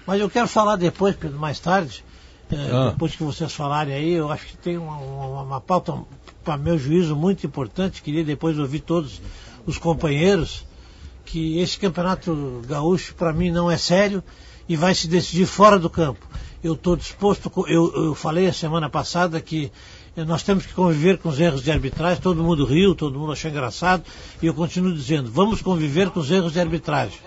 Mas eu quero falar depois, Pedro, mais tarde, depois que vocês falarem aí, eu acho que tem uma pauta, para meu juízo, muito importante. Queria depois ouvir todos os companheiros, que esse campeonato gaúcho, para mim, não é sério e vai se decidir fora do campo. Eu estou disposto, eu falei a semana passada que nós temos que conviver com os erros de arbitragem, todo mundo riu, todo mundo achou engraçado, e eu continuo dizendo, vamos conviver com os erros de arbitragem.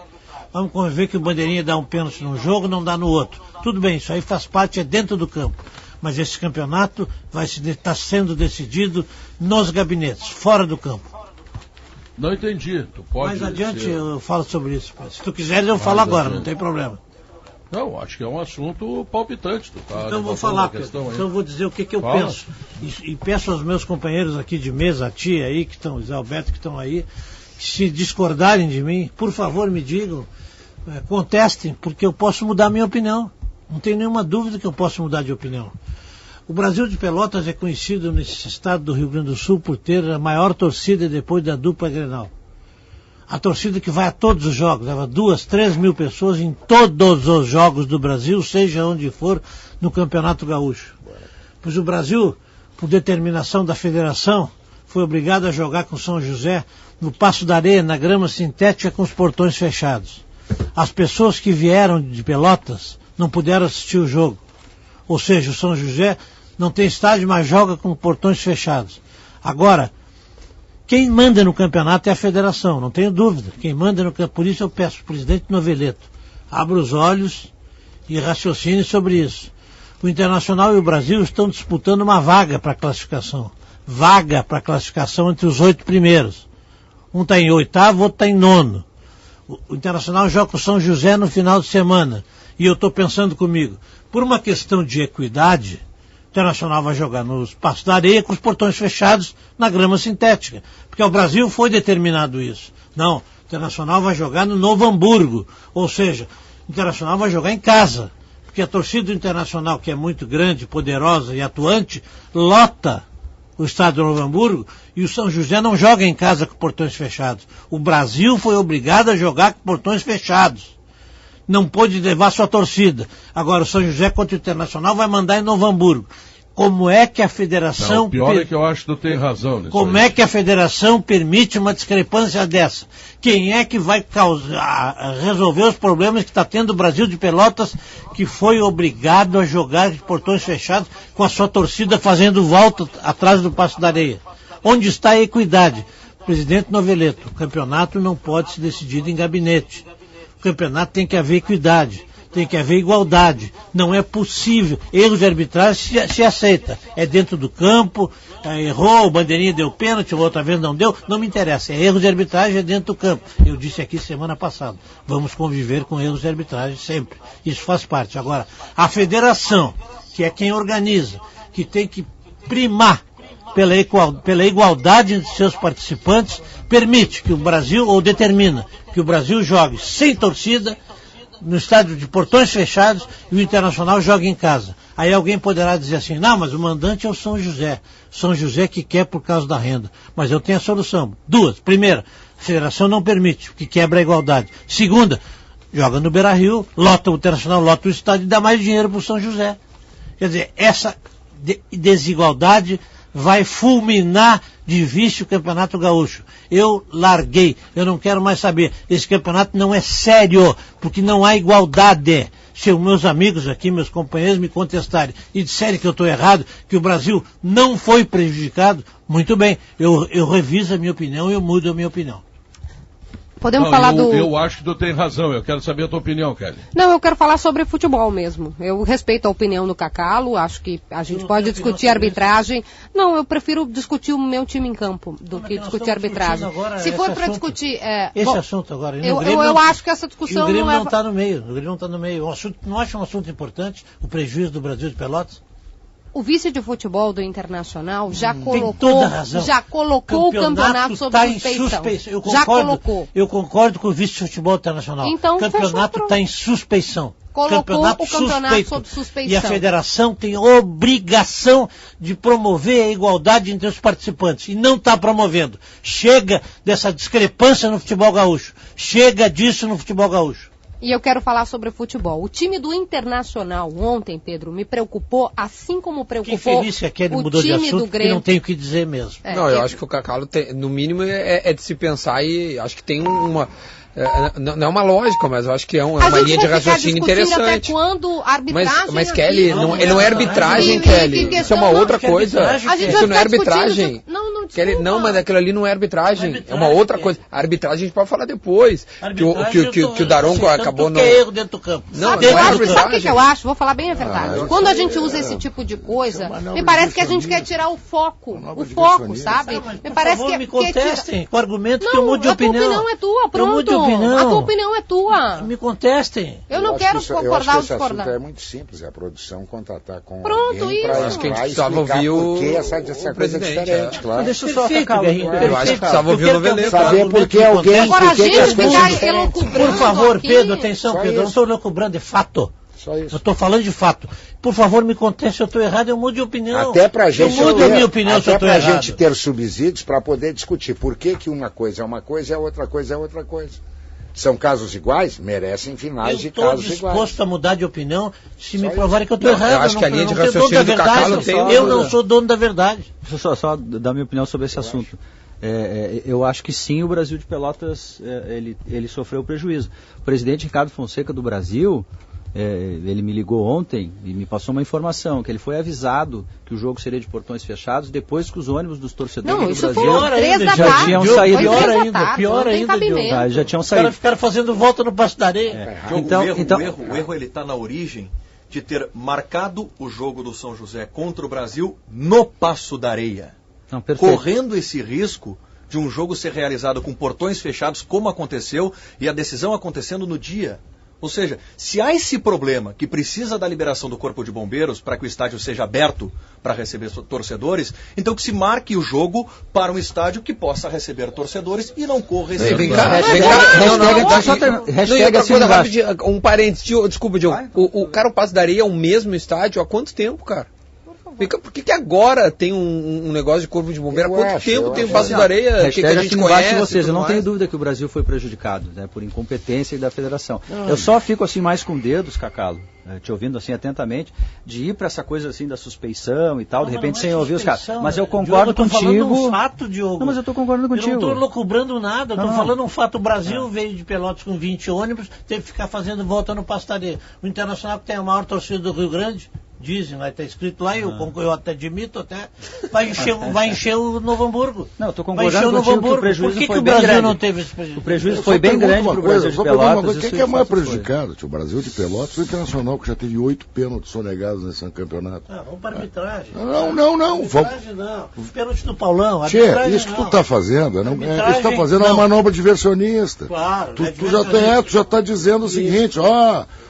Vamos conviver que o Bandeirinha dá um pênalti num jogo, não dá no outro. Tudo bem, isso aí faz parte, é dentro do campo. Mas esse campeonato está sendo decidido nos gabinetes, fora do campo. Não entendi. Tu pode mais adiante eu falo sobre isso. Se tu quiseres eu falo agora, não tem problema. Não, acho que é um assunto palpitante. Então eu vou falar, Pedro. Então eu vou dizer o que eu penso. E peço aos meus companheiros aqui de mesa, a tia aí, que estão, Zé Alberto, que estão aí, que se discordarem de mim, por favor me digam, contestem, porque eu posso mudar a minha opinião. Não tem nenhuma dúvida que eu posso mudar de opinião. O Brasil de Pelotas é conhecido nesse estado do Rio Grande do Sul por ter a maior torcida depois da dupla Grenal. A torcida que vai a todos os jogos, leva 2, 3 mil pessoas em todos os jogos do Brasil, seja onde for, no Campeonato Gaúcho. Pois o Brasil, por determinação da federação, foi obrigado a jogar com São José no Passo da Areia, na grama sintética, com os portões fechados. As pessoas que vieram de Pelotas não puderam assistir o jogo. Ou seja, o São José não tem estádio, mas joga com portões fechados. Agora, quem manda no campeonato é a federação, não tenho dúvida. Quem manda no campeonato, por isso eu peço ao presidente Noveleto, abra os olhos e raciocine sobre isso. O Internacional e o Brasil estão disputando uma vaga para a classificação. Vaga para a classificação entre os 8 primeiros. Um está em 8º, outro está em 9º. O Internacional joga com o São José no final de semana. E eu estou pensando comigo, por uma questão de equidade, o Internacional vai jogar nos Passos da Areia com os portões fechados na grama sintética. Porque o Brasil foi determinado isso. Não, o Internacional vai jogar no Novo Hamburgo. Ou seja, o Internacional vai jogar em casa. Porque a torcida do Internacional, que é muito grande, poderosa e atuante, lota o estádio do Novo Hamburgo, e o São José não joga em casa com portões fechados. O Brasil foi obrigado a jogar com portões fechados. Não pôde levar sua torcida. Agora o São José contra o Internacional vai mandar em Novo Hamburgo. Como é que a federação... Não, o pior é que eu acho que tu tem razão nisso. Como é que a federação permite uma discrepância dessa? Quem é que vai resolver os problemas que está tendo o Brasil de Pelotas, que foi obrigado a jogar de portões fechados com a sua torcida fazendo volta atrás do Passo da Areia? Onde está a equidade? Presidente Noveleto, o campeonato não pode ser decidido em gabinete. O campeonato tem que haver equidade, tem que haver igualdade. Não é possível. Erros de arbitragem se aceita. É dentro do campo, errou, o Bandeirinha deu pênalti, outra vez não deu, não me interessa. É erros de arbitragem, é dentro do campo. Eu disse aqui semana passada, vamos conviver com erros de arbitragem sempre. Isso faz parte. Agora, a federação, que é quem organiza, que tem que primar pela igualdade entre seus participantes, permite que o Brasil, ou determina que o Brasil jogue sem torcida, no estádio de portões fechados, e o Internacional joga em casa. Aí alguém poderá dizer assim, não, mas o mandante é o São José. São José que quer por causa da renda. Mas eu tenho a solução. 2. Primeira, a federação não permite, o que quebra a igualdade. Segunda, joga no Beira-Rio, lota o Internacional, lota o estádio e dá mais dinheiro para o São José. Quer dizer, essa desigualdade vai fulminar de vício o Campeonato Gaúcho. Eu larguei, eu não quero mais saber. Esse campeonato não é sério, porque não há igualdade. Se os meus amigos aqui, meus companheiros me contestarem e disserem que eu estou errado, que o Brasil não foi prejudicado, muito bem, eu reviso a minha opinião e eu mudo a minha opinião. Podemos falar Eu acho que tu tem razão, eu quero saber a tua opinião, Kelly. Não, eu quero falar sobre futebol mesmo. Eu respeito a opinião do Cacalo, acho que a gente pode discutir arbitragem. Não, eu prefiro discutir o meu time em campo do que discutir arbitragem. Se for para discutir... esse assunto agora. Eu acho que essa discussão não é... O Grêmio não não está no meio, o Grêmio não está no meio. Não acha um assunto importante o prejuízo do Brasil de Pelotas? O vice de futebol do Internacional já colocou o campeonato sob suspeição. Já colocou. Eu concordo com o vice de futebol internacional. Então, o campeonato está em suspeição. Colocou o campeonato sob suspeição. E a federação tem obrigação de promover a igualdade entre os participantes. E não está promovendo. Chega dessa discrepância no futebol gaúcho. Chega disso no futebol gaúcho. E eu quero falar sobre futebol. O time do Internacional ontem, Pedro, me preocupou, assim como preocupou feliz que aquele mudou de assunto, porque não tem o que dizer mesmo. Não, eu acho que o Cacalo, no mínimo, é de se pensar e acho que tem uma... não é uma lógica, mas eu acho que é uma linha de raciocínio interessante. Até quando arbitragem mas Kelly, ele não é arbitragem, Kelly. Isso é uma outra coisa. Isso não é arbitragem. Kelly, não, mas aquilo ali não é arbitragem. É uma outra coisa. A arbitragem a gente pode falar depois. Que o Daronco acabou no... é erro dentro do campo. Não é arbitragem. Sabe o que eu acho? Vou falar bem a verdade. Quando a gente usa esse tipo de coisa, me parece que a gente quer tirar o foco. O foco, sabe? Me parece que... me contestem com o argumento que eu mude de opinião. A tua opinião é tua, pronto. A tua opinião é tua. Me contestem. Eu não quero concordar ou discordar. É muito simples, é a produção contratar com pronto, alguém para explicar por que essa coisa é diferente, claro. Deixa eu só acabar. Eu acho que precisava ouvir o Noveleto. Saber por que alguém... Agora a gente ficar por favor, Pedro, atenção, Pedro, eu não estou elucubrando, é fato. Só isso. Eu estou falando de fato. Por favor, me conteste se eu estou errado, eu mudo de opinião. Até para a gente eu mudo a minha opinião se eu estou errado. Até para a gente ter subsídios para poder discutir por que uma coisa é uma coisa e a outra coisa é outra coisa. São casos iguais? Merecem finais de casos iguais. Eu estou disposto a mudar de opinião se me provarem que eu estou errado. Eu acho que a linha de raciocínio do Cacalo tem... Eu não sou dono da verdade. Deixa eu só dar minha opinião sobre esse assunto. Eu acho que sim, o Brasil de Pelotas ele sofreu prejuízo. O presidente Ricardo Fonseca do Brasil, ele me ligou ontem e me passou uma informação, que ele foi avisado que o jogo seria de portões fechados depois que os ônibus dos torcedores do Brasil já tinham saído. Pior ainda. Já tinham saído. Os caras ficaram fazendo volta no Passo da Areia. O erro ele está na origem de ter marcado o jogo do São José contra o Brasil no Passo da Areia. Não, correndo esse risco de um jogo ser realizado com portões fechados, como aconteceu, e a decisão acontecendo no dia. Ou seja, se há esse problema que precisa da liberação do Corpo de Bombeiros para que o estádio seja aberto para receber torcedores, então que se marque o jogo para um estádio que possa receber torcedores e não corra esse risco. Um parênteses, desculpa, Diogo. O Passo da Areia é o mesmo estádio há quanto tempo, cara? Por que agora tem um negócio de Corpo de Bombeiro? Há quanto tempo tem o Passo da Areia que a gente conhece? Vocês, eu não tenho dúvida que o Brasil foi prejudicado, né, por incompetência da federação. Eu só fico assim mais com dedos, Cacalo, te ouvindo assim atentamente, de ir para essa coisa assim da suspeição e tal, de repente sem ouvir os caras. Mas eu concordo contigo. Eu estou falando um fato, Diogo. Não, mas eu estou concordando contigo. Eu não estou locubrando nada, eu estou falando um fato. O Brasil veio de Pelotas com 20 ônibus, teve que ficar fazendo volta no Passo da Areia. O Internacional, que tem a maior torcida do Rio Grande, dizem, vai estar escrito lá, eu até admito, vai encher o Novo Hamburgo. Não, eu estou concordando contigo que o prejuízo foi bem grande. Por que o Brasil não teve esse prejuízo? O prejuízo foi bem grande para o Brasil de Pelotas. Quem é mais prejudicado? O Brasil de Pelotas ou o Internacional, que já teve 8 pênaltis sonegados nesse campeonato? Vamos para a arbitragem. Não. Arbitragem não. Os pênaltis do Paulão. Isso que tu está fazendo, uma manobra diversionista. Claro. Tu já está dizendo o seguinte,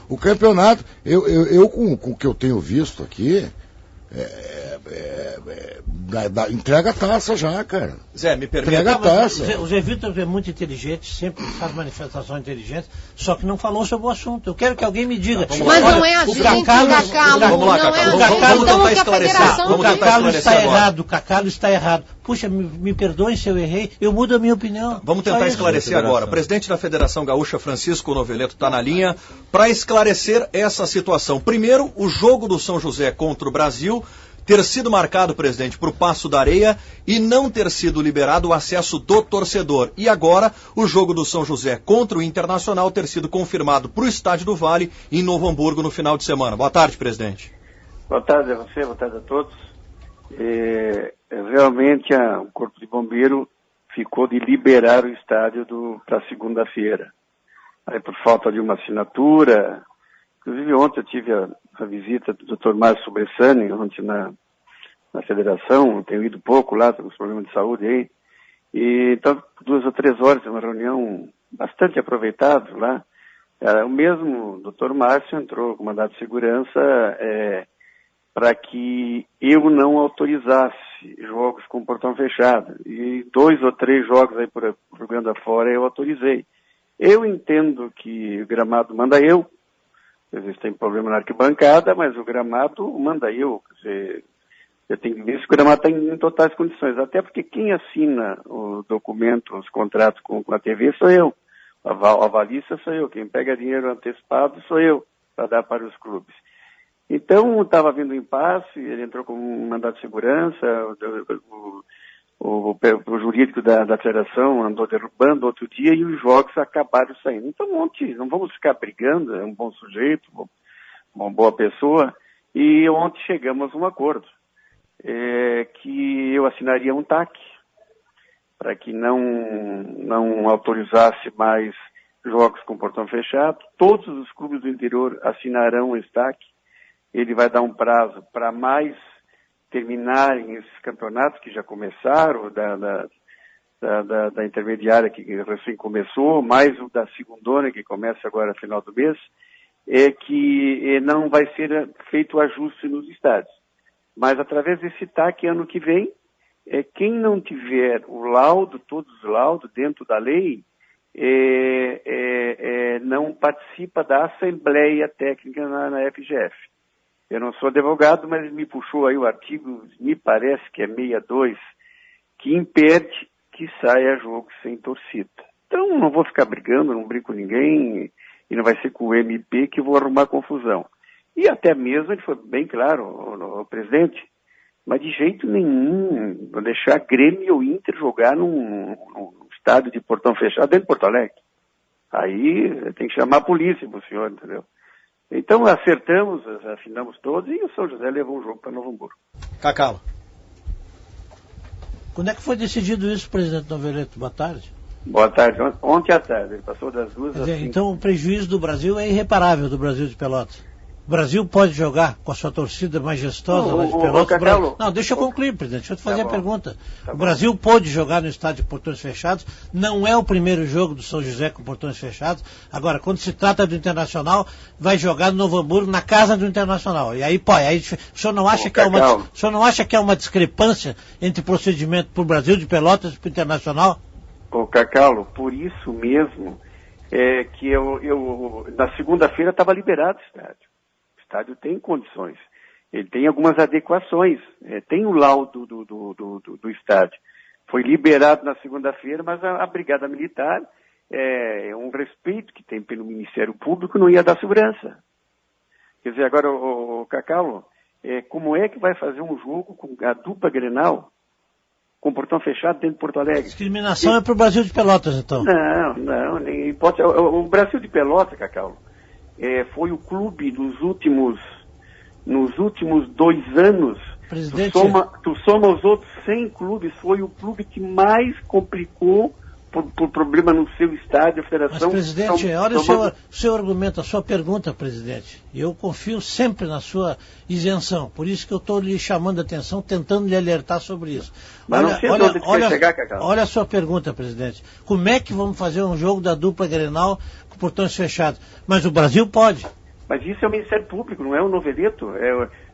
o campeonato, eu com o que eu tenho visto aqui, entrega a taça já, cara. Zé, me permite. Entrega a taça. O Zé Vitor é muito inteligente, sempre faz manifestações inteligentes, só que não falou sobre o assunto. Eu quero que alguém me diga. Mas não é a gente, Cacalo. Vamos lá, Cacalo. Vamos tentar esclarecer. O Cacalo está errado. Puxa, me perdoem se eu errei, eu mudo a minha opinião. Vamos tentar esclarecer agora. O presidente da Federação Gaúcha, Francisco Noveleto, está na linha para esclarecer essa situação. Primeiro, o jogo do São José contra o Brasil ter sido marcado, presidente, para o Passo da Areia e não ter sido liberado o acesso do torcedor. E agora, o jogo do São José contra o Internacional ter sido confirmado para o Estádio do Vale, em Novo Hamburgo, no final de semana. Boa tarde, presidente. Boa tarde a você, boa tarde a todos. Realmente, o Corpo de Bombeiro ficou de liberar o estádio para segunda-feira. Aí, por falta de uma assinatura, inclusive ontem eu tive a visita do Dr. Márcio Bressani, ontem na federação, eu tenho ido pouco lá, tem uns problemas de saúde aí, e então 2 ou 3 horas, uma reunião bastante aproveitável lá. O mesmo Dr. Márcio entrou com mandado de segurança para que eu não autorizasse jogos com portão fechado. E 2 ou 3 jogos aí por Rio Grande afora eu autorizei. Eu entendo que o gramado manda eu. Às vezes tem problema na arquibancada, mas o gramado manda eu. Quer dizer, eu tenho que ver se o gramado está em totais condições. Até porque quem assina o documento, os contratos com a TV sou eu. A avalista sou eu, quem pega dinheiro antecipado sou eu, para dar para os clubes. Então, estava havendo um impasse, ele entrou com um mandado de segurança, o jurídico da federação andou derrubando outro dia e os jogos acabaram saindo. Então, ontem, não vamos ficar brigando, é um bom sujeito, uma boa pessoa, e ontem chegamos a um acordo, que eu assinaria um TAC, para que não autorizasse mais jogos com portão fechado. Todos os clubes do interior assinarão esse TAC. Ele vai dar um prazo para mais terminarem esses campeonatos que já começaram, da intermediária que recém começou, mais o da segundona que começa agora no final do mês, que não vai ser feito o ajuste nos estádios. Mas através desse TAC, ano que vem, quem não tiver o laudo, todos os laudos dentro da lei, não participa da Assembleia Técnica na FGF. Eu não sou advogado, mas me puxou aí o artigo, me parece que é 62, que impede que saia jogo sem torcida. Então não vou ficar brigando, não brigo com ninguém, e não vai ser com o MP que vou arrumar confusão. E até mesmo ele foi bem claro, o presidente, mas de jeito nenhum vou deixar Grêmio ou Inter jogar num estádio de portão fechado dentro de Porto Alegre. Aí tem que chamar a polícia pro senhor, entendeu? Então acertamos, afinamos todos e o São José levou o jogo para Novo Hamburgo. Cacau. Quando é que foi decidido isso, presidente Noveleto? Boa tarde. Boa tarde. Ontem à tarde, ele passou das 2 às 5. Então o prejuízo do Brasil é irreparável, do Brasil de Pelotas. O Brasil pode jogar com a sua torcida majestosa lá de Pelotas. Não, deixa eu concluir, presidente. Deixa eu te fazer a pergunta. O Brasil pode jogar no estádio de portões fechados. Não é o primeiro jogo do São José com portões fechados. Agora, quando se trata do Internacional, vai jogar no Novo Hamburgo na casa do Internacional. E aí, o senhor não acha que é uma discrepância entre o procedimento para o Brasil de Pelotas e para o Internacional? Ô, Cacau, por isso mesmo que eu na segunda-feira estava liberado o estádio. O estádio tem condições, ele tem algumas adequações, tem o laudo do estádio. Foi liberado na segunda-feira, mas a Brigada Militar, um respeito que tem pelo Ministério Público, não ia dar segurança. Quer dizer, agora, o Cacau, como é que vai fazer um jogo com a dupla Grenal, com portão fechado dentro de Porto Alegre? A discriminação é para o Brasil de Pelotas, então? Não, nem hipótese. O Brasil de Pelotas, Cacau, foi o clube nos últimos 2 anos, tu soma os outros 100 clubes, foi o clube que mais complicou por problema no seu estádio, a federação... Mas, presidente, olha o seu argumento, a sua pergunta, presidente. Eu confio sempre na sua isenção, por isso que eu estou lhe chamando a atenção, tentando lhe alertar sobre isso. Olha a sua pergunta, presidente. Como é que vamos fazer um jogo da dupla Grenal com portões fechados? Mas o Brasil pode. Mas isso é o Ministério Público, não é o Noveleto.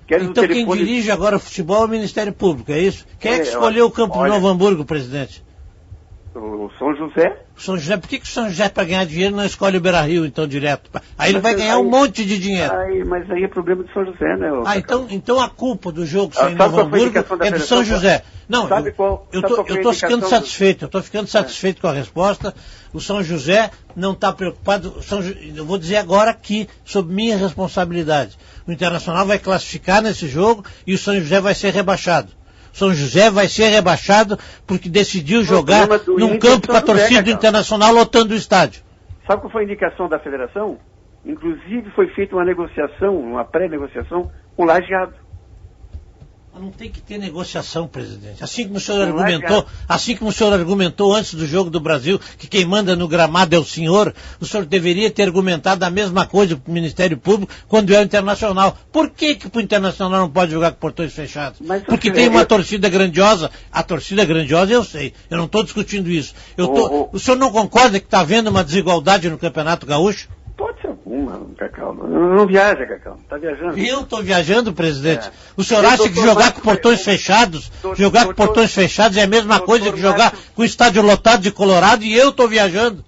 Então quem dirige agora o futebol é o Ministério Público, é isso? Quem é que escolheu o campo do Novo Hamburgo, presidente? O São José. São José, por que o São José, para ganhar dinheiro, não escolhe o Beira-Rio, então, direto? Aí ele vai ganhar um monte de dinheiro. Mas aí é problema do São José, né? Então a culpa do jogo sem Novo Hamburgo é do São José. Não, eu estou ficando satisfeito. Eu estou ficando satisfeito com a resposta. O São José não está preocupado. Eu vou dizer agora aqui, sob minha responsabilidade. O Internacional vai classificar nesse jogo e o São José vai ser rebaixado. São José vai ser rebaixado porque decidiu jogar num campo com a torcida do Internacional lotando o estádio. Sabe qual foi a indicação da federação? Inclusive foi feita uma negociação, uma pré-negociação com o Lajeado. Não tem que ter negociação, presidente. Assim como o senhor argumentou antes do jogo do Brasil, que quem manda no gramado é o senhor deveria ter argumentado a mesma coisa para o Ministério Público quando é o Internacional. Por que o Internacional não pode jogar com portões fechados? Porque tem uma torcida grandiosa. A torcida grandiosa eu sei. Eu não estou discutindo isso. O senhor não concorda que está havendo uma desigualdade no Campeonato Gaúcho? Pode ser alguma, Cacau. Não viaja, Cacau. Está viajando. Eu estou viajando, presidente. O senhor acha que jogar com portões fechados, portões fechados é a mesma coisa que jogar com o estádio lotado de Colorado e eu estou viajando?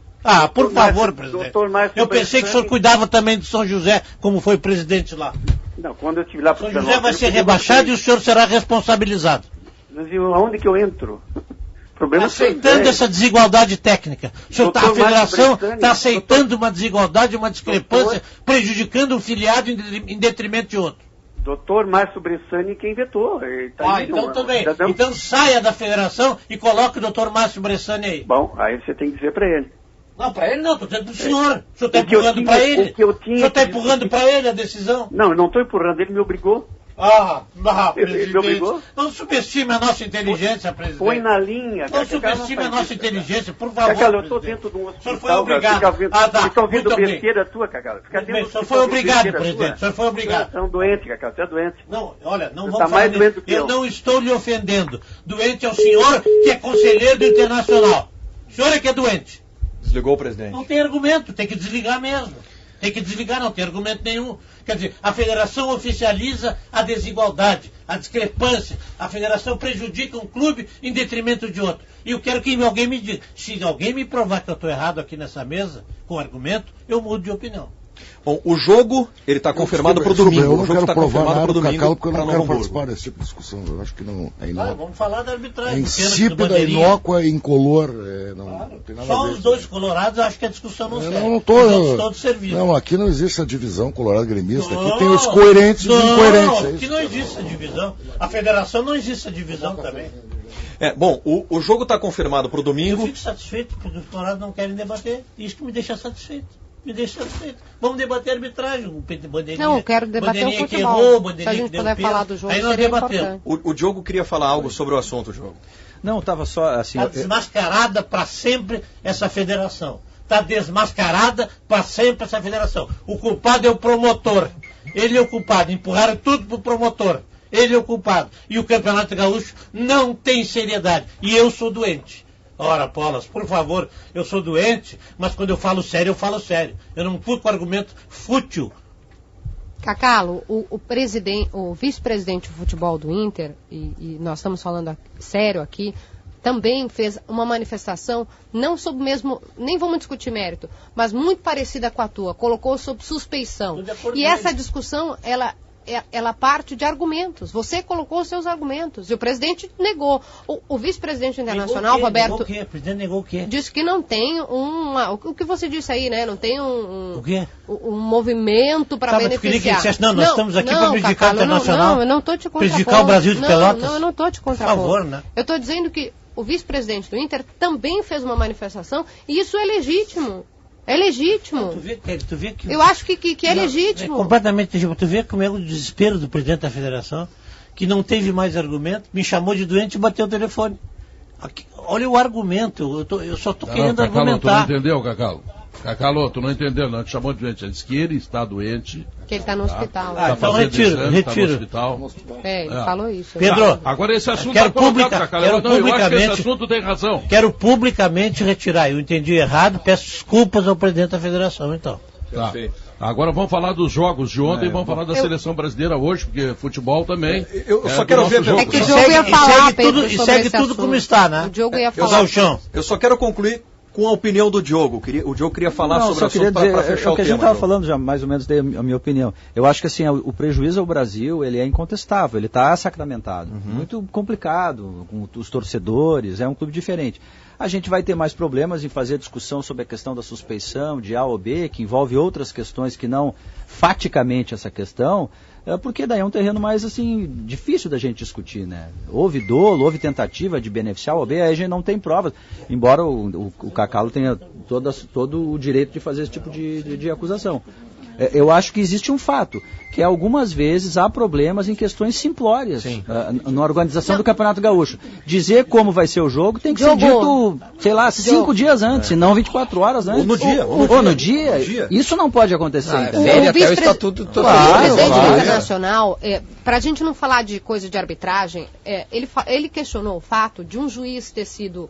Por favor, presidente. Eu pensei que o senhor cuidava também de São José, como foi presidente lá. Não, quando eu estive lá... São José vai ser rebaixado e o senhor será responsabilizado. Mas aonde que eu entro? problema aceitando essa desigualdade técnica. O senhor a federação está aceitando uma desigualdade, uma discrepância, prejudicando um filiado em detrimento de outro. Doutor Márcio Bressani quem vetou. Então também. Então saia da federação e coloque o doutor Márcio Bressani aí. Bom, aí você tem que dizer para ele. Não, para ele não, estou dizendo para o senhor. O senhor está empurrando para ele. O senhor está empurrando para ele a decisão. Não, eu não estou empurrando, ele me obrigou. Ele me obrigou? Não subestime a nossa inteligência, presidente. Põe na linha. Não subestime a nossa inteligência, por favor. Cacalo, eu estou dentro de um hospital. O senhor foi obrigado. Fica ouvindo besteira tua, Cacalo. O senhor foi obrigado, presidente. O senhor foi obrigado. Você é um doente, Cacalo, você é doente. Não, olha, não você vamos tá falar mais doente do que eu não estou lhe ofendendo. Doente é o senhor que é conselheiro do Internacional. O senhor é que é doente. Desligou o presidente. Não tem argumento, tem que desligar mesmo. Tem que desligar, não tem argumento nenhum. Quer dizer, a federação oficializa a desigualdade, a discrepância. A federação prejudica um clube em detrimento de outro. E eu quero que alguém me diga. Se alguém me provar que eu estou errado aqui nessa mesa, com argumento, eu mudo de opinião. Bom, o jogo, ele está confirmado para o domingo. Eu não o jogo quero provar nada para o domingo. Cacalo, porque eu não quero participar desse tipo de discussão. Eu acho que não é inócua. Vamos falar da arbitragem. É insípida, inócua, incolor. Não tem nada só a ver. Os dois colorados, acho que a discussão não serve. Não estou. Não, aqui não existe a divisão colorado-gremista. Aqui tem os coerentes e os incoerentes. Não, aqui não existe a divisão. A federação não existe a divisão também. Bom, o jogo está confirmado para o domingo. Eu fico satisfeito porque os colorados não querem debater. Isso que me deixa satisfeito. Vamos debater a arbitragem. Não, eu quero debater o futebol. Se a gente puder falar do jogo, seria importante. O Diogo queria falar algo sobre o assunto, Diogo. Não, estava só assim... Está desmascarada para sempre essa federação. Está desmascarada para sempre essa federação. O culpado é o promotor. Ele é o culpado. Empurraram tudo para o promotor. Ele é o culpado. E o Campeonato Gaúcho não tem seriedade. E eu sou doente. Ora, Paulas, por favor, eu sou doente, mas quando eu falo sério, eu falo sério. Eu não fui com argumento fútil. Cacalo, o vice-presidente de futebol do Inter, e nós estamos falando sério aqui, também fez uma manifestação, não sob o mesmo, nem vamos discutir mérito, mas muito parecida com a tua, colocou sob suspeição. E essa discussão, ela parte de argumentos. Você colocou os seus argumentos e o presidente negou. O vice-presidente internacional, Roberto... Negou o quê? O presidente negou o quê? Disse que não tem o que você disse aí, né? Não tem o quê? Um movimento para beneficiar. Nós estamos aqui para prejudicar o Internacional. Não, eu não estou te contrapondo. Prejudicar o Brasil de Pelotas. Não, eu não estou te contrapondo. Por favor, né? Eu estou dizendo que o vice-presidente do Inter também fez uma manifestação e isso é legítimo. É legítimo. Tu vê que... Eu acho que é legítimo. É completamente legítimo. Tu vê como é o desespero do presidente da federação, que não teve mais argumento, me chamou de doente e bateu o telefone. Aqui, olha o argumento, eu só estou querendo argumentar. Tu não entendeu, Cacalo? Cacalo, tu não entendeu, não. Te chamou de doente. Ele disse que ele está doente. Que ele está no hospital. Então retiro. Ele falou isso. Pedro, agora esse assunto está colocado, Cacalo. Eu acho que esse assunto tem razão. Quero publicamente retirar. Eu entendi errado, peço desculpas ao presidente da federação, então. Tá. Agora vamos falar dos jogos de ontem, vamos falar da seleção brasileira hoje, porque futebol também. Eu só quero ver... É que o Diogo ia falar, Pedro, e segue tudo como está, né? O Diogo ia falar. Eu só quero concluir com a opinião do Diogo. O Diogo queria falar sobre o assunto para fechar o tema. O que a gente estava falando já, mais ou menos, dei a minha opinião. Eu acho que assim, o prejuízo ao Brasil, ele é incontestável, ele está sacramentado. Muito complicado, com os torcedores, é um clube diferente. A gente vai ter mais problemas em fazer discussão sobre a questão da suspeição de A ou B, que envolve outras questões que não faticamente essa questão, porque daí é um terreno mais assim difícil da gente discutir, né? Houve dolo, houve tentativa de beneficiar o B, aí a gente não tem provas, embora o Cacalo tenha todo o direito de fazer esse tipo de acusação. Eu acho que existe um fato, que algumas vezes há problemas em questões simplórias na organização do Campeonato Gaúcho. Dizer como vai ser o jogo tem que ser dito, sei lá, 5 dias antes, não 24 horas antes. Ou no dia. Isso não pode acontecer. O vice-presidente internacional, para a gente não falar de coisa de arbitragem, ele questionou o fato de um juiz ter sido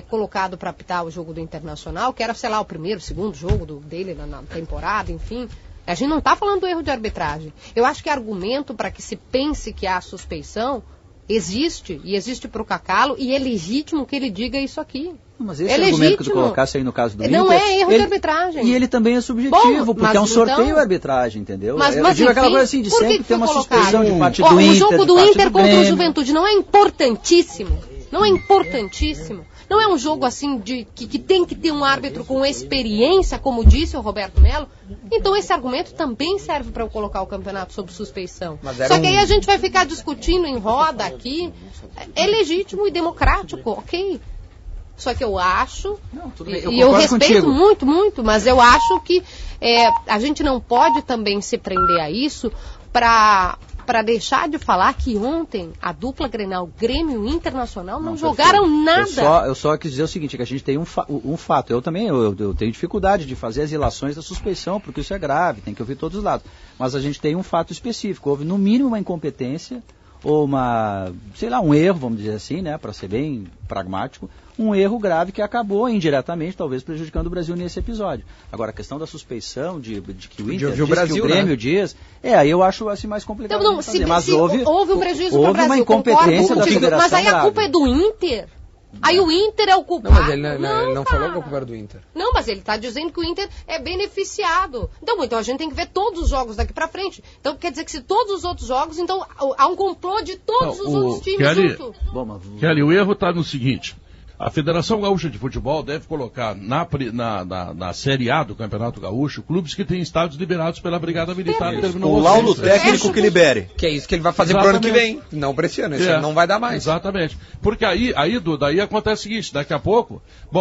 colocado para apitar o jogo do Internacional, que era, sei lá, o primeiro, segundo jogo dele na temporada, enfim. A gente não está falando do erro de arbitragem. Eu acho que argumento para que se pense que há suspeição existe, e existe para o Cacalo, e é legítimo que ele diga isso aqui. Mas esse argumento que tu colocasse aí no caso do Inter... Não é erro de arbitragem. E ele também é subjetivo, porque é um sorteio arbitragem, entendeu? Mas eu digo aquela coisa assim, de sempre ter uma suspeição de parte do Inter. O jogo do Inter contra o Juventude não é importantíssimo? Não é importantíssimo? Não é um jogo assim que tem que ter um árbitro com experiência, como disse o Roberto Melo. Então esse argumento também serve para eu colocar o campeonato sob suspeição. Só que aí a gente vai ficar discutindo em roda aqui. É legítimo e democrático, ok? Só que eu acho, e eu respeito muito, muito, mas eu acho que a gente não pode também se prender a isso para deixar de falar que ontem a dupla Grenal Grêmio Internacional não jogaram nada. Eu só quis dizer o seguinte, que a gente tem um fato. Eu também eu tenho dificuldade de fazer as ilações da suspeição, porque isso é grave, tem que ouvir todos os lados. Mas a gente tem um fato específico. Houve no mínimo uma incompetência ou um erro, vamos dizer assim, né, para ser bem pragmático, um erro grave que acabou indiretamente, talvez, prejudicando o Brasil nesse episódio. Agora, a questão da suspeição de que o Inter diz, Brasil, que o Grêmio diz, aí eu acho assim mais complicado. Então, mas houve um prejuízo para o Brasil, uma incompetência da federação. Mas aí a culpa é do Inter? Aí o Inter é o culpado. Não, mas ele não falou que a culpa era do Inter. Não, mas ele está dizendo que o Inter é beneficiado. Então a gente tem que ver todos os jogos daqui para frente. Então quer dizer que se todos os outros jogos, então há um complô de todos os outros times junto. Kelly, o erro está no seguinte. A Federação Gaúcha de Futebol deve colocar na Série A do Campeonato Gaúcho clubes que têm estádios liberados pela Brigada Militar. O laudo técnico que libere. Que é isso que ele vai fazer pro ano que vem. Não para esse ano. Esse ano não vai dar mais. Exatamente. Porque aí, Duda, aí acontece o seguinte, daqui a pouco,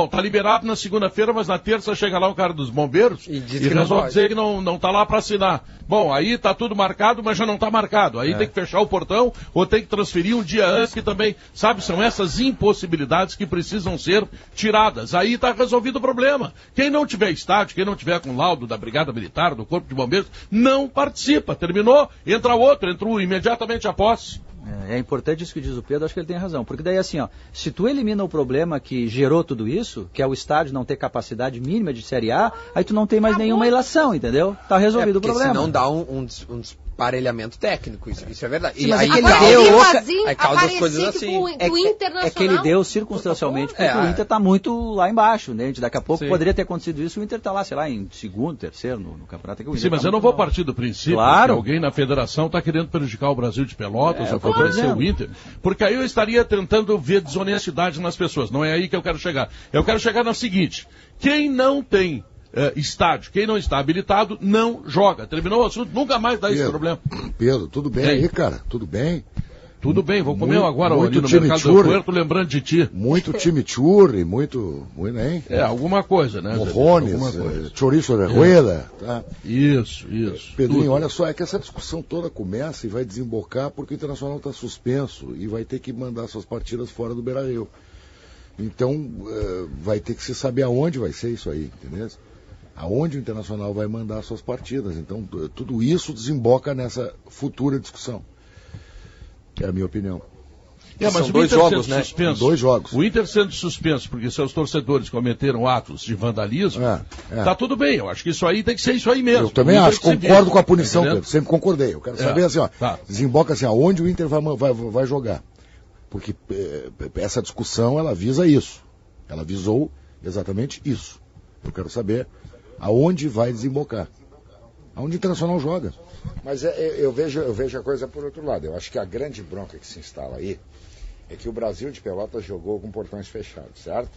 tá liberado na segunda-feira, mas na terça chega lá o cara dos bombeiros e resolve dizer que não tá lá para assinar. Bom, aí tá tudo marcado, mas já não tá marcado. Aí tem que fechar o portão ou tem que transferir um dia antes, que também, são essas impossibilidades que precisam ser tiradas. Aí está resolvido o problema. Quem não tiver estádio, quem não tiver com laudo da Brigada Militar, do Corpo de Bombeiros, não participa. Terminou, entra outro, entrou imediatamente após. É importante isso que diz o Pedro, acho que ele tem razão. Porque daí assim, se tu elimina o problema que gerou tudo isso, que é o estádio não ter capacidade mínima de Série A, aí tu não tem mais nenhuma ilação, entendeu? Tá resolvido o problema. Senão dá um desparelhamento técnico, isso é verdade. Sim, mas aí causa as coisas assim. É que ele deu circunstancialmente, porque o Inter tá muito lá embaixo, né? Daqui a pouco poderia ter acontecido isso, o Inter tá lá, sei lá, em segundo, terceiro no campeonato. Sim, mas eu não vou partir do princípio que alguém na federação tá querendo prejudicar o Brasil de Pelotas, ou favorecer o Inter, porque aí eu estaria tentando ver desonestidade nas pessoas. Não é aí que eu quero chegar. Eu quero chegar na seguinte: quem não tem estádio, quem não está habilitado, não joga. Terminou o assunto, nunca mais dá esse problema. Pedro, tudo bem aí, cara? Tudo bem? Tudo bem, vou comer agora ali no mercado do Puerto, lembrando de ti. Muito chimichurri, muito, hein? Alguma coisa, né? Morrones, chouriço de rueda, tá? Isso. Pedrinho, olha só, é que essa discussão toda começa e vai desembocar porque o Internacional está suspenso e vai ter que mandar suas partidas fora do Beira-Rio. Então, vai ter que se saber aonde vai ser isso aí, entendeu? Aonde o Internacional vai mandar suas partidas. Então, tudo isso desemboca nessa futura discussão. É a minha opinião. Mas são dois jogos, né? Suspenso, 2 jogos. O Inter sendo suspenso porque seus torcedores cometeram atos de vandalismo, tá tudo bem. Eu acho que isso aí tem que ser isso aí mesmo. Eu também acho, concordo com a punição, Pedro. Sempre concordei. Eu quero saber assim, desemboca assim, aonde o Inter vai jogar. Porque essa discussão, ela visa isso. Ela visou exatamente isso. Eu quero saber aonde vai desembocar. Aonde o Internacional joga. Mas eu vejo a coisa por outro lado. Eu acho que a grande bronca que se instala aí é que o Brasil de Pelotas jogou com portões fechados, certo?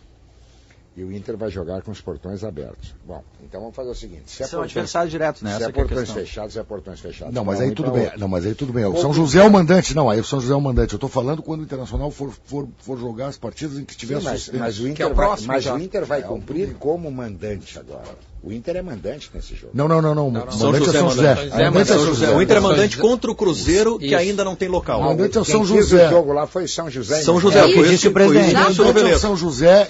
E o Inter vai jogar com os portões abertos. Bom, então vamos fazer o seguinte. São adversários diretos, né? Se é portões fechados, é portões fechados. Não, mas aí tudo bem. Não, mas aí tudo bem. O São José é o mandante. Não, aí o São José é o mandante. Eu estou falando quando o Internacional for jogar as partidas em que estiver suspenso. Mas o Inter vai cumprir como mandante agora. O Inter é mandante nesse jogo. Não. São José. O Inter é mandante contra o Cruzeiro, que ainda não tem local. O mandante é o São José. O jogo lá foi São José. São José, foi isso que o São José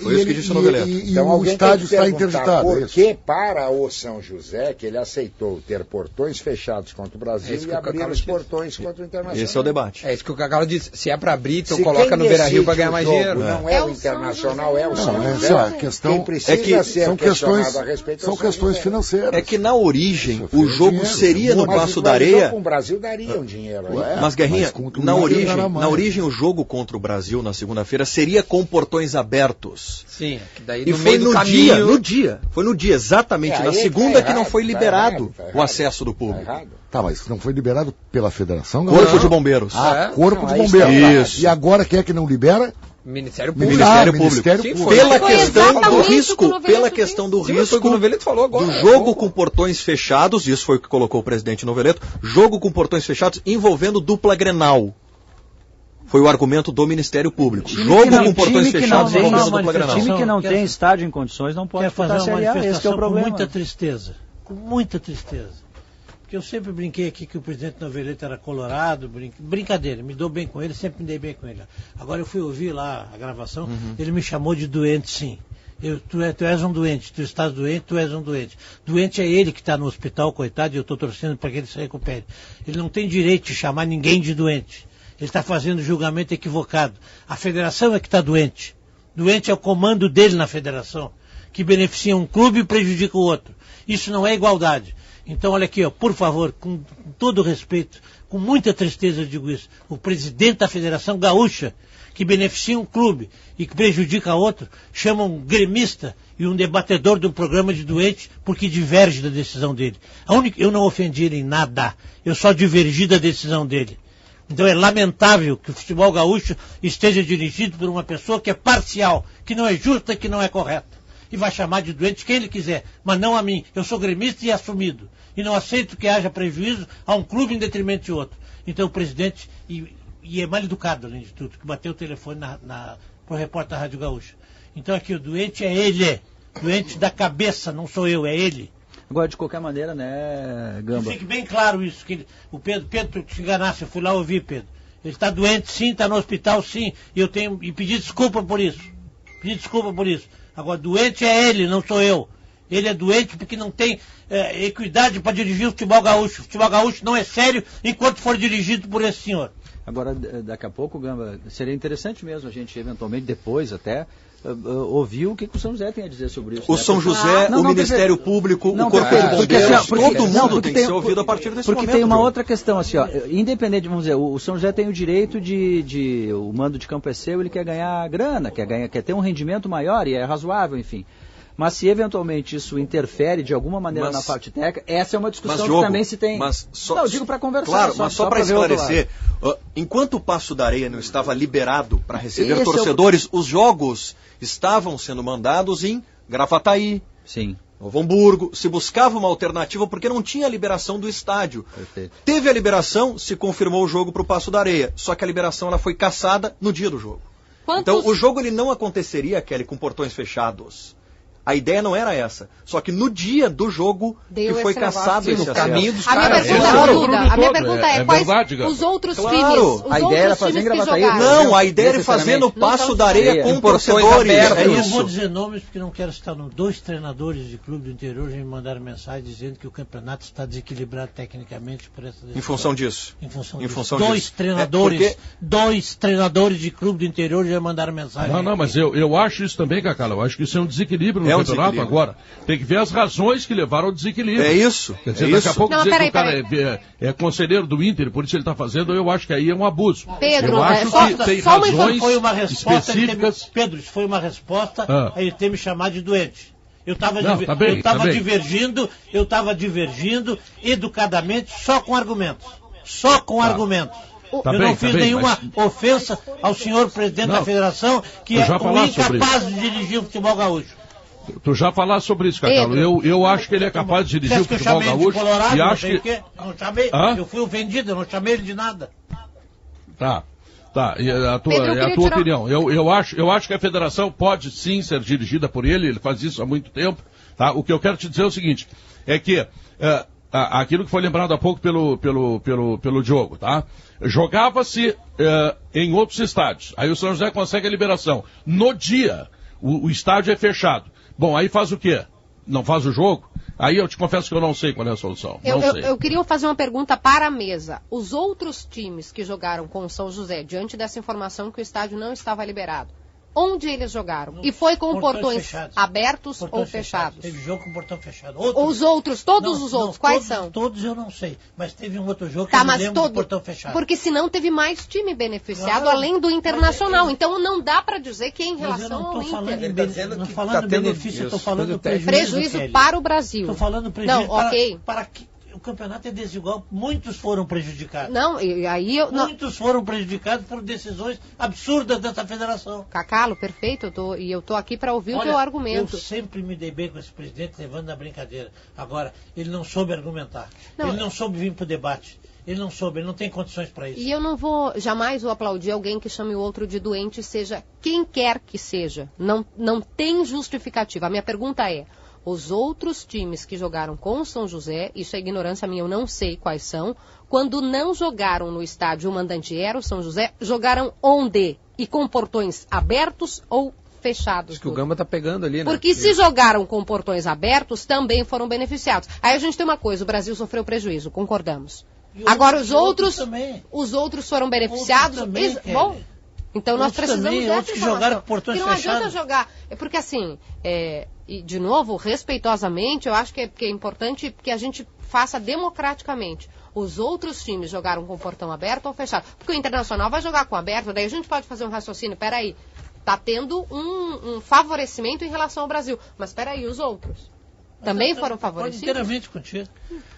e então, o estádio está interditado. Por que para o São José que ele aceitou ter portões fechados contra o Brasil e abrir os portões contra o Internacional? Esse é o debate. É isso que o Cacalo disse. Se é para abrir, então coloca no Beira-Rio para ganhar mais dinheiro. Não é o Internacional, é o São José. Quem precisa ser questionado a respeito são questões financeiras. É que na origem o jogo seria no Paço da Areia. Com o Brasil daria um dinheiro aí. Mas Guerrinha, na origem o jogo contra o Brasil na segunda-feira seria com portões abertos. Sim, que daí e foi no dia. Foi no dia, exatamente na segunda que não foi liberado o acesso do público. Tá, mas não foi liberado pela Federação? Corpo de Bombeiros. Corpo de Bombeiros. Isso. E agora quem é que não libera? Ministério Público. Ministério Público. Sim, pela questão do risco que o Noveleto falou agora, do jogo com portões fechados, isso foi o que colocou o presidente Noveleto, jogo com portões fechados envolvendo dupla Grenal. Foi o argumento do Ministério Público. Jogo com portões fechados envolvendo dupla Grenal. Time que não tem estádio em condições não pode fazer uma manifestação com muita tristeza. Com muita tristeza. Porque eu sempre brinquei aqui que o presidente Noveleto era colorado, brincadeira, me dou bem com ele, sempre me dei bem com ele. Agora eu fui ouvir lá a gravação, ele me chamou de doente, sim. Tu és um doente, tu estás doente, tu és um doente. Doente é ele que está no hospital, coitado, e eu estou torcendo para que ele se recupere. Ele não tem direito de chamar ninguém de doente. Ele está fazendo julgamento equivocado. A federação é que está doente. Doente é o comando dele na federação, que beneficia um clube e prejudica o outro. Isso não é igualdade. Então, olha aqui, ó, por favor, com todo respeito, com muita tristeza eu digo isso, o presidente da Federação Gaúcha, que beneficia um clube e que prejudica outro, chama um gremista e um debatedor de um programa de doente porque diverge da decisão dele. Eu não ofendi ele em nada, eu só divergi da decisão dele. Então é lamentável que o futebol gaúcho esteja dirigido por uma pessoa que é parcial, que não é justa e que não é correta. E vai chamar de doente quem ele quiser, mas não a mim. Eu sou gremista e assumido. E não aceito que haja prejuízo a um clube em detrimento de outro. Então o presidente, e é mal educado além de tudo, que bateu o telefone para o repórter da Rádio Gaúcha. Então aqui o doente é ele. Doente da cabeça, não sou eu, é ele. Agora, de qualquer maneira, né, Gamba? Fique bem claro isso, que o Pedro te enganasse, eu fui lá ouvir, Pedro. Ele está doente sim, está no hospital sim, e pedi desculpa por isso. Pedi desculpa por isso. Agora, doente é ele, não sou eu. Ele é doente porque não tem equidade para dirigir o futebol gaúcho. O futebol gaúcho não é sério enquanto for dirigido por esse senhor. Agora, daqui a pouco, Gamba, seria interessante mesmo a gente, eventualmente, depois até, ouvir o que o São José tem a dizer sobre isso. O São José, o Ministério Público, o Corpo de Bombeiros, todo mundo tem que ser ouvido a partir desse momento. Porque tem uma outra questão, assim, ó, independente, vamos dizer, o São José tem o direito o mando de campo é seu, ele quer ganhar grana, quer ter um rendimento maior e é razoável, enfim. Mas se eventualmente isso interfere de alguma maneira na parte técnica, essa é uma discussão que também se tem. Não, eu digo para conversar. Claro, mas só para esclarecer, enquanto o Paço da Areia não estava liberado para receber torcedores, os jogos estavam sendo mandados em Gravataí, sim, Novo Hamburgo, se buscava uma alternativa porque não tinha liberação do estádio. Perfeito. Teve a liberação, se confirmou o jogo para o Paço da Areia, só que a liberação ela foi cassada no dia do jogo. Então o jogo ele não aconteceria, Kelly, com portões fechados. A ideia não era essa. Só que no dia do jogo que foi caçado esse caminho dos caras. A minha pergunta é quais os outros times? A ideia era fazer em Gravataí. Não, a ideia era fazer no Paço da Areia com torcedores. Eu não vou dizer nomes porque não quero estar no. 2 treinadores de clube do interior já me mandaram mensagem dizendo que o campeonato está desequilibrado tecnicamente por essa decisão. Em função disso. Em função disso. Dois treinadores de clube do interior já mandaram mensagem. Não, mas eu acho isso também, Cacala. Eu acho que isso é um desequilíbrio no campeonato agora. Tem que ver as razões que levaram ao desequilíbrio. É isso. Quer dizer, daqui a pouco dizer que o cara é conselheiro do Inter, por isso ele está fazendo, eu acho que aí é um abuso. Pedro, eu acho que tem razões específicas. Pedro, isso foi uma resposta a ele ter me chamado de doente. Eu estava divergindo educadamente só com argumentos. Só com argumentos. Eu não fiz nenhuma ofensa ao senhor presidente da federação, que é um incapaz de dirigir o futebol gaúcho. Tu já falaste sobre isso, Cacalo. Eu acho que ele é capaz de dirigir o futebol gaúcho. E acho que... Não chamei, eu fui ofendido, eu não chamei ele de nada. Tá. E a tua opinião. Eu acho que a federação pode sim ser dirigida por ele faz isso há muito tempo. Tá? O que eu quero te dizer é o seguinte, é que aquilo que foi lembrado há pouco pelo Diogo, tá? Jogava-se em outros estádios. Aí o São José consegue a liberação. No dia, o estádio é fechado. Bom, aí faz o quê? Não faz o jogo? Aí eu te confesso que eu não sei qual é a solução. Eu queria fazer uma pergunta para a mesa. Os outros times que jogaram com o São José, diante dessa informação que o estádio não estava liberado, onde eles jogaram? E foi com portões abertos ou fechados? Teve jogo com portão fechado. Os outros, todos os outros, quais são? Todos eu não sei, mas teve um outro jogo que eu me lembro do portão fechado. Porque senão teve mais time beneficiado, além do Internacional. Então não dá para dizer que em relação ao Inter. Não falando benefício, eu estou falando prejuízo. Prejuízo para o Brasil. Estou falando prejuízo para o campeonato é desigual, muitos foram prejudicados. Não, e aí muitos foram prejudicados por decisões absurdas dessa federação. Cacalo, perfeito, eu tô aqui para ouvir o teu argumento. Eu sempre me dei bem com esse presidente, levando na brincadeira. Agora, ele não soube argumentar, ele não soube vir para o debate. Ele não soube, ele não tem condições para isso. E eu não vou, jamais vou aplaudir alguém que chame o outro de doente, seja quem quer que seja. Não tem justificativa. A minha pergunta é, os outros times que jogaram com o São José, isso é ignorância minha, eu não sei quais são, quando não jogaram no estádio, o mandante era o São José, jogaram onde? E com portões abertos ou fechados? Acho que o Gamba tá pegando ali, né? Porque se jogaram com portões abertos, também foram beneficiados. Aí a gente tem uma coisa, o Brasil sofreu prejuízo, concordamos. Agora os outros foram beneficiados. Bom, então nós precisamos dessa informação. Jogaram com portões fechados. Não adianta jogar. É porque assim, e de novo, respeitosamente, eu acho que é importante que a gente faça democraticamente. Os outros times jogaram com portão aberto ou fechado. Porque o Internacional vai jogar com aberto, daí a gente pode fazer um raciocínio, peraí, tá tendo um favorecimento em relação ao Brasil. Mas peraí, os outros? Também foram favorecidos?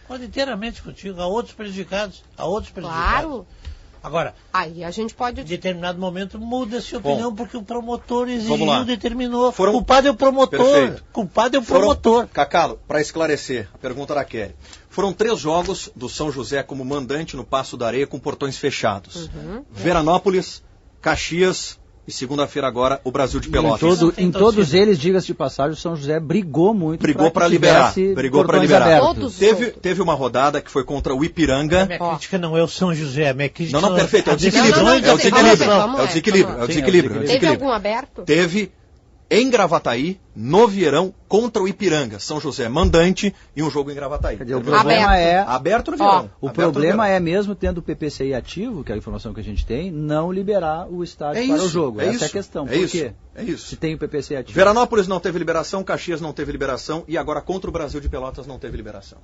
Pode inteiramente contigo. Há outros prejudicados. Claro. Agora, aí a gente pode... em determinado momento muda-se a opinião, porque o promotor exigiu, determinou. Culpado é o promotor. Perfeito. Culpado é o promotor. Cacalo, para esclarecer, a pergunta da Kelly. Foram 3 jogos do São José como mandante no Passo da Areia com portões fechados. Veranópolis, Caxias... E segunda-feira agora, o Brasil de Pelotas. Em todos eles, diga-se de passagem, o São José brigou muito. Brigou para liberar. Teve uma rodada que foi contra o Ipiranga. A minha crítica não é o São José, a minha crítica não, perfeito, é o desequilíbrio. É o desequilíbrio. Teve algum aberto? Teve em Gravataí, no Vieirão, contra o Ipiranga. São José mandante e um jogo em Gravataí. O problema aberto no Vieirão. O problema é, mesmo tendo o PPCI ativo, que é a informação que a gente tem, não liberar o estádio para o jogo. Essa é a questão. Por quê? É isso. Se tem o PPCI ativo. Veranópolis não teve liberação, Caxias não teve liberação e agora contra o Brasil de Pelotas não teve liberação.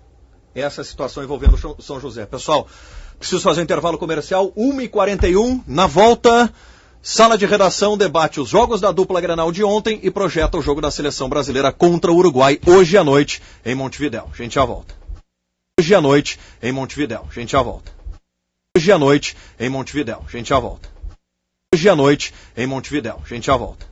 Essa é a situação envolvendo o São José. Pessoal, preciso fazer um intervalo comercial. 1h41, na volta... Sala de redação debate os jogos da dupla Grenal de ontem e projeta o jogo da seleção brasileira contra o Uruguai hoje à noite em Montevidéu. A gente já volta. Hoje à noite em Montevidéu. A gente já volta. Hoje à noite em Montevidéu. A gente já volta. Hoje à noite em Montevidéu. A gente já volta.